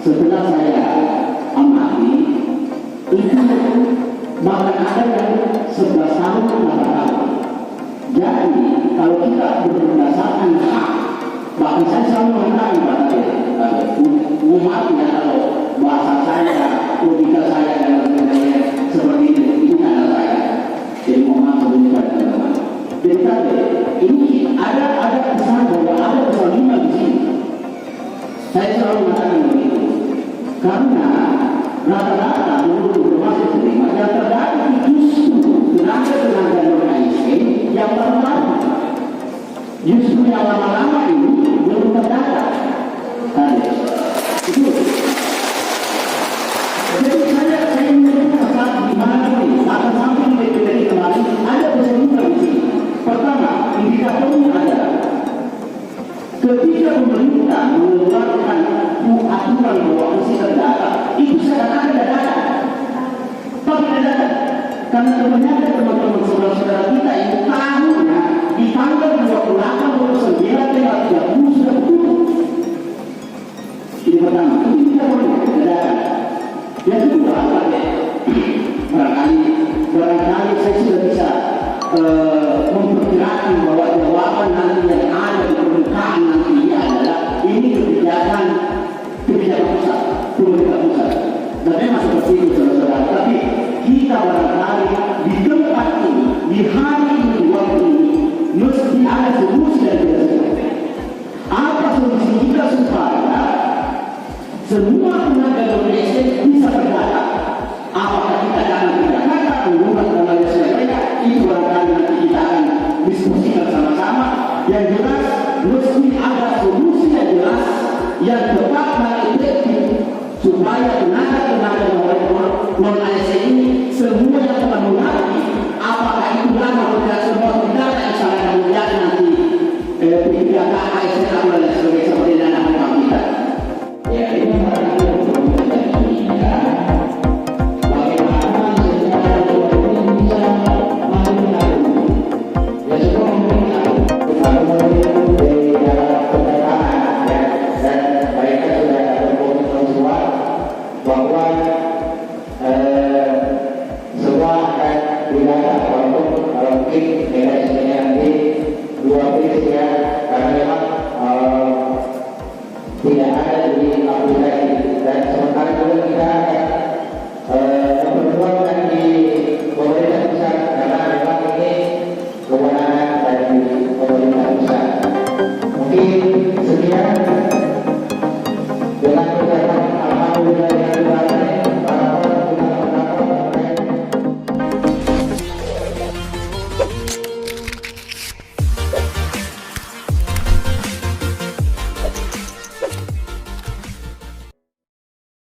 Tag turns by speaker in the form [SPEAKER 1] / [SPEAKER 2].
[SPEAKER 1] setelah saya amati itu bahkan ada yang 11 tahun 8 tahun. Jadi kalau kita berdasarkan hak, bahkan saya selalu mengatakan pada umat ya, kalau bahasa saya, logika saya dan lain-lain seperti ini adalah saya. Jadi mohon sebelumnya teman-teman. Jadi tadi ini ada pesan bahwa ada persalinan di sini. Saya selalu mengatakan begitu, karena rata-rata menurut informasi terima yang terjadi justru tenaga non-ASN yang baru-baru, justru yang lama-lama ini belum terdata. Itu. Jadi saya ingin saat di mana ini akan sampai dari kemarin ada persalinan di sini. Pertama, indikatornya adalah ketika pemerintah mengeluarkan aturan bahwa mesti terdata, itu sekarang ada data. Tapi ada data. Karena kebanyakan teman-teman saudara-saudara kita yang tahunnya di tanggal 28, 29, tanggal 30 sudah tutup. Ini pertama, itu tidak boleh ada data. Yang kedua, barangkali saya sudah bisa memperkirakan bahwa jawaban nanti yang ada di permukaan nanti adalah ini kebijakan pusat, pemerintah pusat. Dan memang seperti itu saudara-saudara. Tapi kita barangkali di tempat ini, di hari ini, waktu ini, mesti ada solusi dari kita semua. Apa solusi kita supaya semua tenaga non-ASN bisa berdata? Apakah kita akan berdata, menggunakan tenaga mereka? Itu barangkali nanti kita akan diskusikan sama-sama. Yang jelas, mesti ada solusi yang jelas, yang tepat dan efektif, supaya tenaga-tenaga non-ASN ini semua yang telah mengerti apakah itu lama atau tidak, semua tidak yang salah kemudian nanti pikiran ASN atau lain sebagainya seperti dana hutang kita. Ya, ini barangkali untuk kita juga bagaimana secara ini bisa menggunakan ya semua menggunakan dari dalam pendataan ya, dan mereka sudah ada komitmen semua bahwa